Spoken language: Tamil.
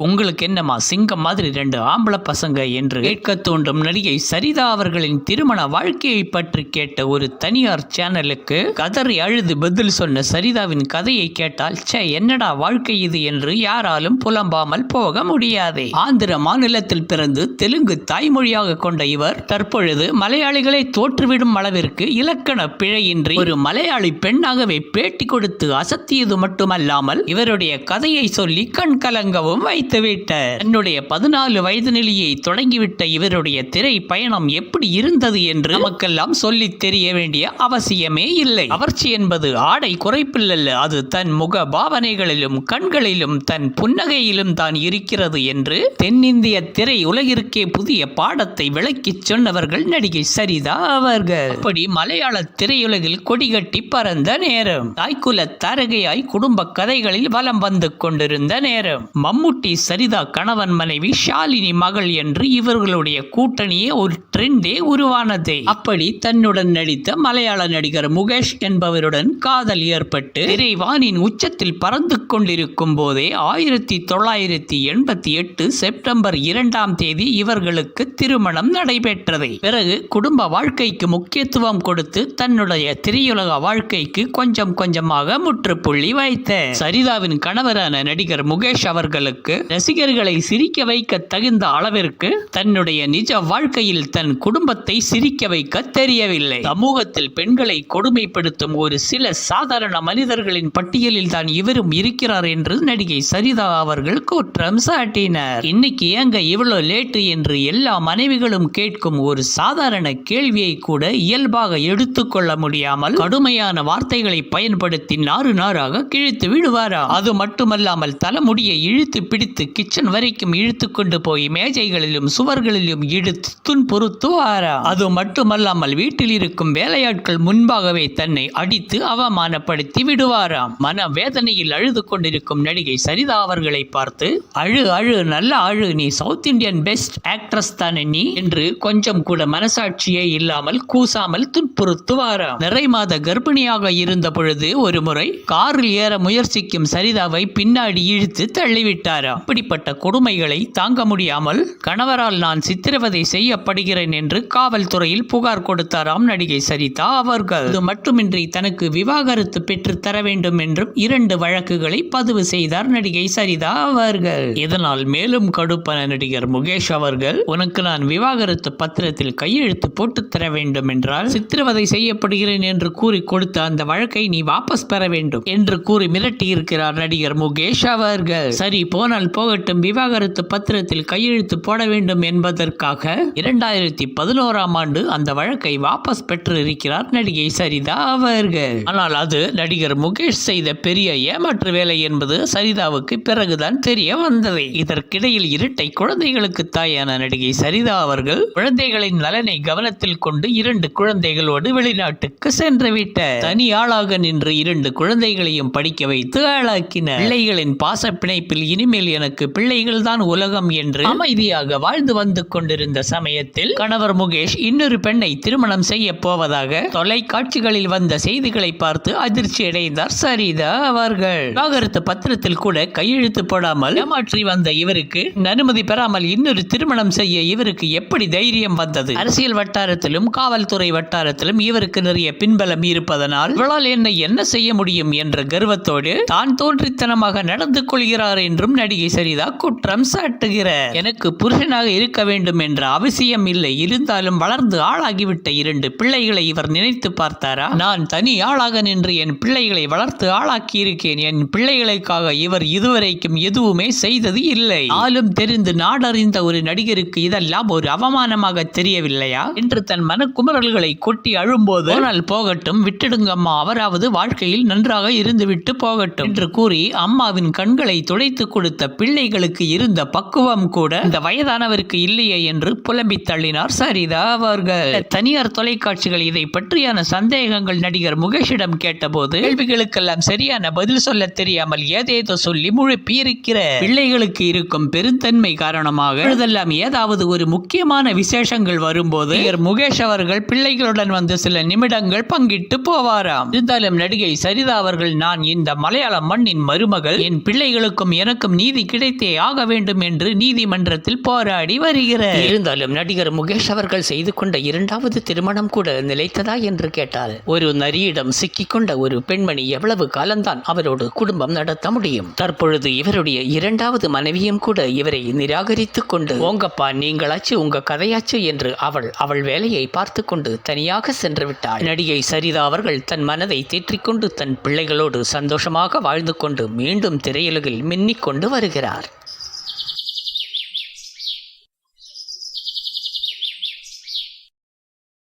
உங்களுக்கு என்னம்மா சிங்கம் மாதிரி 2 ஆம்பளை பசங்க என்று கேட்க தூண்டும் நடிகை சரிதா அவர்களின் திருமண வாழ்க்கையை பற்றி கேட்ட ஒரு தனியார் சேனலுக்கு கதறி அழுது பதில் சொன்ன சரிதாவின் கதையை கேட்டால் என்னடா வாழ்க்கை இது என்று யாராலும் புலம்பாமல் போக முடியாது. ஆந்திர மாநிலத்தில் பிறந்து தெலுங்கு தாய்மொழியாக கொண்ட இவர் தற்பொழுது மலையாளிகளை தோற்றுவிடும் அளவிற்கு இலக்கண பிழையின்றி ஒரு மலையாளி பெண்ணாகவே பேட்டி கொடுத்து அசத்தியது மட்டுமல்லாமல் இவருடைய கதையை சொல்லி கண் கலங்கவும் வைத்து தன்னுடைய 14 வயதினிலேயே தொடங்கிவிட்ட இவருடைய திரை பயணம் எப்படி இருந்தது என்று நமக்கெல்லாம் சொல்லி தெரிய வேண்டிய அவசியமே இல்லை. கவர்ச்சி என்பது ஆடை குறைப்பில்லல்ல, அது தன் முக பாவனைகளிலும் கண்களிலும் தன் புன்னகையிலும் தான் இருக்கிறது என்று தென்னிந்திய திரை உலகிற்கே புதிய பாடத்தை விளக்கி சொன்னவர்கள் நடிகை சரிதா அவர்கள். அப்படி மலையாள திரையுலகில் கொடிகட்டி பறந்த நேரம், தாய்க்குல தாரகையாய் குடும்ப கதைகளில் வலம் வந்து கொண்டிருந்த நேரம், மம்முட்டி சரிதா கணவன் மனைவி ஷாலினி மகள் என்று இவர்களுடைய கூட்டணியே ஒரு ட்ரெண்டே உருவானது. அப்படி தன்னுடன் நடித்த மலையாள நடிகர் முகேஷ் என்பவருடன் காதல் ஏற்பட்டு திரைவானின் உச்சத்தில் பறந்து கொண்டிருக்கும் போதே 1988 செப்டம்பர் 2ஆம் தேதி இவர்களுக்கு திருமணம் நடைபெற்றது. பிறகு குடும்ப வாழ்க்கைக்கு முக்கியத்துவம் கொடுத்து தன்னுடைய திரையுலக வாழ்க்கைக்கு கொஞ்சம் கொஞ்சமாக முற்றுப்புள்ளி வைத்த சரிதாவின் கணவரான நடிகர் முகேஷ் அவர்களுக்கு ரசிகர்களை சிரிக்க வைக்க தகுந்த அளவிற்கு தன்னுடைய நிஜ வாழ்க்கையில் தன் குடும்பத்தை சிரிக்க வைக்க தெரியவில்லை. சமூகத்தில் பெண்களை கொடுமைப்படுத்தும் ஒரு சில சாதாரண மனிதர்களின் பட்டியலில் தான் இவரும் இருக்கிறார் என்று நடிகை சரிதா அவர்கள் குற்றம் சாட்டினார். இன்னைக்கு ஏங்க இவ்வளவு லேட்டு என்று எல்லா மனைவிகளும் கேட்கும் ஒரு சாதாரண கேள்வியை கூட இயல்பாக எடுத்துக்கொள்ள முடியாமல் கடுமையான வார்த்தைகளை பயன்படுத்தி நாறு நாராக கிழித்து விடுவாரா. அது மட்டுமல்லாமல் தலைமுடியை இழுத்து பிடித்து கிச்சன் வரைக்கும் இழுத்து கொண்டு போய் மேஜைகளிலும் சுவர்களிலும் இழுத்து துன்புறுத்துவாரா. அது மட்டுமல்லாமல் வீட்டில் இருக்கும் வேலையாட்கள் முன்பாகவே தன்னை அடித்து அவமானப்படுத்தி விடுவாராம். மன வேதனையில் அழுது கொண்டிருக்கும் நடிகை சரிதா அவர்களை பார்த்து அழு அழு நல்லா அழு, நீ சவுத் இந்தியன் பெஸ்ட் ஆக்ட்ரஸ் தானே நீ என்று கொஞ்சம் கூட மனசாட்சியே இல்லாமல் கூசாமல் துன்புறுத்துவாராம். நிறை மாத கர்ப்பிணியாக இருந்த பொழுது ஒரு முறை காரில் ஏற முயற்சிக்கும் சரிதாவை பின்னாடி இழுத்து தள்ளிவிட்டாராம். அப்படிப்பட்ட கொடுமைகளை தாங்க முடியாமல் கணவரால் நான் சித்திரவதை செய்யப்படுகிறேன் என்று காவல்துறையில் புகார் கொடுத்தாராம் நடிகை சரிதா அவர்கள். இது மட்டுமின்றி தனக்கு விவாகரத்து பெற்று தர வேண்டும் என்றும் 2 வழக்குகளை பதிவு செய்தார் நடிகை சரிதா அவர்கள். இதனால் மேலும் கடுப்பான நடிகர் முகேஷ் அவர்கள், உனக்கு நான் விவாகரத்து பத்திரத்தில் கையெழுத்து போட்டு தர வேண்டும் என்றால் சித்திரவதை செய்யப்படுகிறேன் என்று கூறி கொடுத்த அந்த வழக்கை நீ வாபஸ் பெற வேண்டும் என்று கூறி மிரட்டி இருக்கிறார் நடிகர் முகேஷ் அவர்கள். சரி போனால் போகட்டும், விவாகரத்து பத்திரத்தில் கையெழுத்து போட வேண்டும் என்பதற்காக 2011ஆம் ஆண்டு அந்த வழக்கை வாபஸ் பெற்று இருக்கிறார் நடிகை சரிதா அவர்கள். ஆனால் அது நடிகர் முகேஷ் செய்த பெரிய ஏமாற்று வேலை என்பது சரிதாவுக்கு பிறகுதான் தெரிய வந்தது. இதற்கிடையில் இரட்டை குழந்தைகளுக்கு தாயான நடிகை சரிதா அவர்கள் குழந்தைகளின் நலனை கவனத்தில் கொண்டு 2 குழந்தைகளோடு வெளிநாட்டுக்கு சென்று விட்டார். தனி ஆளாக நின்று 2 குழந்தைகளையும் படிக்க வைத்து ஆளாக்கினார். பிள்ளைகளின் பாச பிணைப்பில் இனிமேல் எனக்கு பிள்ளைகள் தான் உலகம் என்று அமைதியாக வாழ்ந்து வந்து கொண்டிருந்த சமயத்தில் கணவர் முகேஷ் இன்னொரு பெண்ணை திருமணம் செய்ய போவதாக தொலைக்காட்சிகளில் வந்த செய்திகளை பார்த்து அதிர்ச்சி அடைந்தார் சரிதா அவர்கள். விவாகரத்து பத்திரத்தில் கூட கையெழுத்து போடாமல் ஏமாற்றி வந்த இவருக்கு அனுமதி பெறாமல் இன்னொரு திருமணம் செய்ய இவருக்கு எப்படி தைரியம் வந்தது? அரசியல் வட்டாரத்திலும் காவல்துறை வட்டாரத்திலும் இவருக்கு நிறைய பின்பலம் இருப்பதனால் இவளால் என்ன செய்ய முடியும் என்ற கர்வத்தோடு தான் தோன்றித்தனமாக நடந்து கொள்கிறார் என்றும் நடிகை சரிதா குற்றம் சாட்டுகிறார். எனக்கு புருஷனாக இருக்க வேண்டும் என்ற அவசியம் இல்லை, இருந்தாலும் வளர்ந்து ஆளாகிவிட்ட 2 பிள்ளைகளை இவர் நினைத்து பார்த்தாரா? நான் தனி ஆளாக நின்று என் பிள்ளைகளை வளர்த்து ஆளாக்கி இருக்கேன். என் பிள்ளைகளுக்காக இவர் இதுவரைக்கும் எதுவுமே செய்தது இல்லை. ஆளும் தெரிந்து நாடறிந்த ஒரு நடிகருக்கு இதெல்லாம் ஒரு அவமானமாக தெரியவில்லையா என்று தன் மனக்குமரல்களை கொட்டி அழும்போது, போனால் போகட்டும், விட்டுடுங்கம்மா, அவராவது வாழ்க்கையில் நன்றாக இருந்துவிட்டு போகட்டும் என்று கூறி அம்மாவின் கண்களை துடைத்து கொடுத்த பிள்ளைகளுக்கு இருந்த பக்குவம் கூட இந்த வயதானவருக்கு இல்லையே என்று புலம்பி தள்ளினார் சரிதா அவர்கள். தனியார் தொலைக்காட்சிகள் இதை பற்றியான சந்தேகங்கள் நடிகர் முகேஷிடம் கேட்டபோது கேள்விகளுக்கெல்லாம் சரியான பதில் சொல்ல தெரியாமல் ஏதேதோ சொல்லி முழுப்பி இருக்கிறார். பிள்ளைகளுக்கு இருக்கும் பெருந்தன்மை காரணமாக இதெல்லாம் ஏதாவது ஒரு முக்கியமான விசேஷங்கள் வரும்போது முகேஷ் அவர்கள் பிள்ளைகளுடன் வந்து சில நிமிடங்கள் பங்கிட்டு போவாராம். இருந்தாலும் நடிகை சரிதா அவர்கள், நான் இந்த மலையாள மண்ணின் மருமகள், என் பிள்ளைகளுக்கும் எனக்கும் நீதி கிடைத்தே ஆக வேண்டும் என்று நீதிமன்றத்தில் போராடி வருகிறார். இருந்தாலும் நடிகர் முகேஷ் அவர்கள் செய்து கொண்ட இரண்டாவது திருமணம் கூட நிலைத்ததா என்று கேட்டால், ஒரு நரியிடம் சிக்கிக்கொண்ட ஒரு பெண்மணி எவ்வளவு காலம்தான் அவரோடு குடும்பம் நடத்த முடியும்? தற்பொழுது இவருடைய இரண்டாவது மனைவியும் கூட இவரை நிராகரித்து கொண்டு, ஓங்கப்பா நீங்களாச்சு உங்க கதையாச்சு என்று அவள் வேலையை பார்த்து கொண்டு தனியாக சென்று விட்டாள். நடிகை சரிதா அவர்கள் தன் மனதை தேற்றிக்கொண்டு தன் பிள்ளைகளோடு சந்தோஷமாக வாழ்ந்து கொண்டு மீண்டும் திரையுலகில் மின்னிக் கொண்டு வருகிறார்.